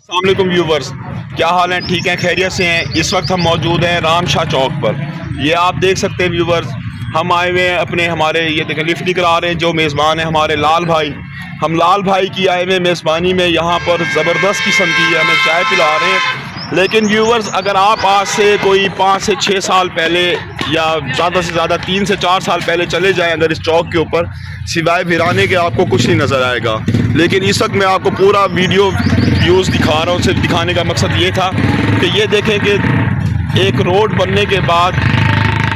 अस्सलाम वालेकुम व्यूवर्स, क्या हाल है? ठीक है, खैरियत से हैं। इस वक्त हम मौजूद हैं रामशाह चौक पर। ये आप देख सकते हैं व्यूवर्स, हम आए हुए हैं अपने हमारे ये देखें लिफ्ट नहीं करा रहे हैं। जो मेज़बान है हमारे लाल भाई, हम लाल भाई की आए हुए मेज़बानी में यहाँ पर ज़बरदस्त किस्म की हमें चाय पिला रहे हैं। लेकिन व्यूवर्स, अगर आप आज से कोई 5 से 6 साल पहले या ज़्यादा से ज़्यादा 3 से 4 साल पहले चले जाएं अगर इस चौक के ऊपर, सिवाय भिराने के आपको कुछ नहीं नज़र आएगा। लेकिन इस वक्त मैं आपको पूरा वीडियो व्यूज़ दिखा रहा हूँ। सिर्फ दिखाने का मकसद ये था कि ये देखें कि एक रोड बनने के बाद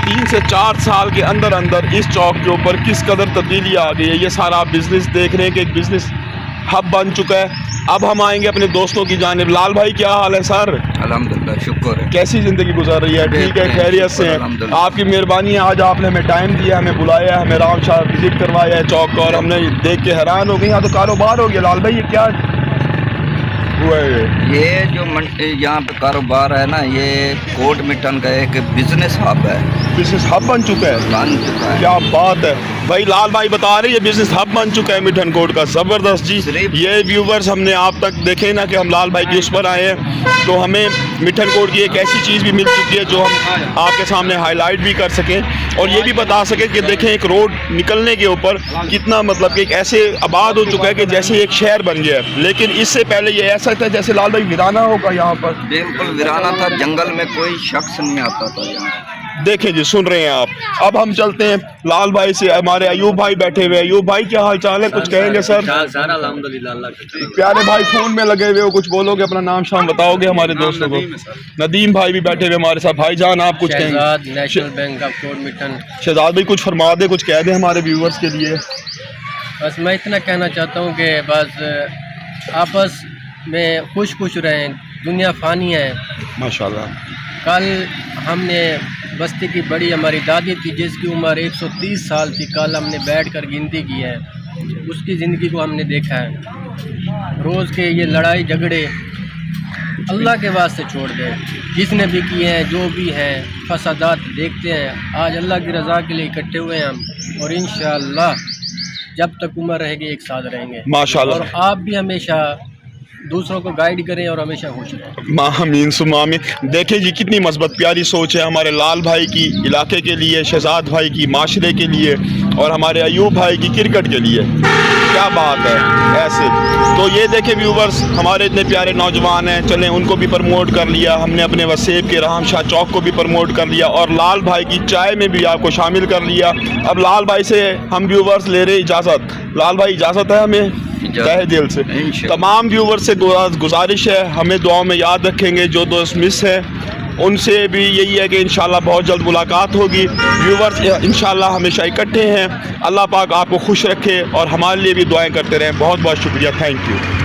3 से 4 साल के अंदर अंदर इस चौक के ऊपर किस कदर तब्दीली आ गई है। ये सारा बिज़नेस देख रहे हैं कि एक बिज़नेस हब बन चुका है। अब हम आएंगे अपने दोस्तों की जानिब। लाल भाई, क्या हाल है सर? अल्हम्दुलिल्लाह, शुक्र है। कैसी ज़िंदगी गुजार रही है? ठीक है, खैरियत से हैं? आपकी मेहरबानी है, आज आपने हमें टाइम दिया, हमें बुलाया, हमें रामशाह विजिट करवाया है चौक का, और हमने देख के हैरान हो गए। यहाँ तो कारोबार हो गया। लाल भाई, ये क्या हुआ है? ये जो यहाँ पे कारोबार है ना, ये कोट मिटन का एक बिजनेस हब है। बिजनेस हब बन चुका है? बन चुका है। क्या बात है भाई। लाल भाई बता रहे हैं ये बिजनेस हब बन चुका है मिठन कोट का। ज़बरदस्त जी। ये व्यूवर्स, हमने आप तक देखे ना कि हम लाल भाई की उस पर आए हैं, तो हमें मिठन कोट की एक ऐसी चीज़ भी मिल चुकी है जो हम आपके सामने हाईलाइट भी कर सकें और ये भी बता सकें कि देखें एक रोड निकलने के ऊपर कितना मतलब कि एक ऐसे आबाद हो चुका है कि जैसे एक शहर बन गया है। लेकिन इससे पहले ये ऐसा था जैसे लाल भाई वीराना होगा यहाँ पर। बिल्कुल वीराना था, जंगल में कोई शख्स नहीं आता था यहाँ। देखें जी, सुन रहे हैं आप। अब हम चलते हैं लाल भाई से। हमारे अयूब भाई बैठे हुए। अयूब भाई, क्या हाल चाल है? कुछ कहेंगे सर? सर अल्हम्दुलिल्लाह, अल्लाह का शुक्र। प्यारे भाई फोन में लगे हुए हो, कुछ बोलोगे? अपना नाम शाम बताओगे हमारे दोस्तों को? नदीम भाई भी बैठे हुए हमारे साथ। भाईजान, आप कुछ कहेंगे? National bank of Kot Mithan. Shahzad भाई, कुछ फरमा दे, कुछ कह दे हमारे व्यूवर्स के लिए। बस मैं इतना कहना चाहता हूँ कि बस आपस में खुश रहें। दुनिया फ़ानी है माशाल्लाह। कल हमने बस्ती की बड़ी हमारी दादी थी जिसकी उम्र 130 साल थी। कल हमने बैठकर गिनती की है, उसकी ज़िंदगी को हमने देखा है। रोज़ के ये लड़ाई झगड़े अल्लाह के वास्ते छोड़ दे, जिसने भी किए हैं, जो भी हैं फसादात देखते हैं। आज अल्लाह की रज़ा के लिए इकट्ठे हुए हैं हम, और इंशाअल्लाह जब तक उम्र रहेगी एक साथ रहेंगे माशाअल्लाह। और आप भी हमेशा दूसरों को गाइड करें और हमेशा खुश रहें। मामीन सुमामी। देखिए जी, कितनी मस्बत प्यारी सोच है हमारे लाल भाई की इलाके के लिए, शहजाद भाई की माशरे के लिए, और हमारे अयूब भाई की क्रिकेट के लिए। क्या बात है ऐसे। तो ये देखें व्यूवर्स, हमारे इतने प्यारे नौजवान हैं, चलें उनको भी प्रमोट कर लिया हमने, अपने वसेब के रामशाह चौक को भी प्रमोट कर लिया, और लाल भाई की चाय में भी आपको शामिल कर लिया। अब लाल भाई से हम व्यूवर्स ले रहे इजाज़त। लाल भाई, इजाज़त है हमें तहे दिल से। तमाम व्यूवर्स से गुजारिश है, हमें दुआओं में याद रखेंगे। जो दोस्त मिस हैं उनसे भी यही है कि इंशाल्लाह बहुत जल्द मुलाकात होगी। व्यूवर्स इंशाल्लाह हमेशा इकट्ठे हैं। अल्लाह पाक आपको खुश रखे और हमारे लिए भी दुआएं करते रहें। बहुत बहुत शुक्रिया, थैंक यू।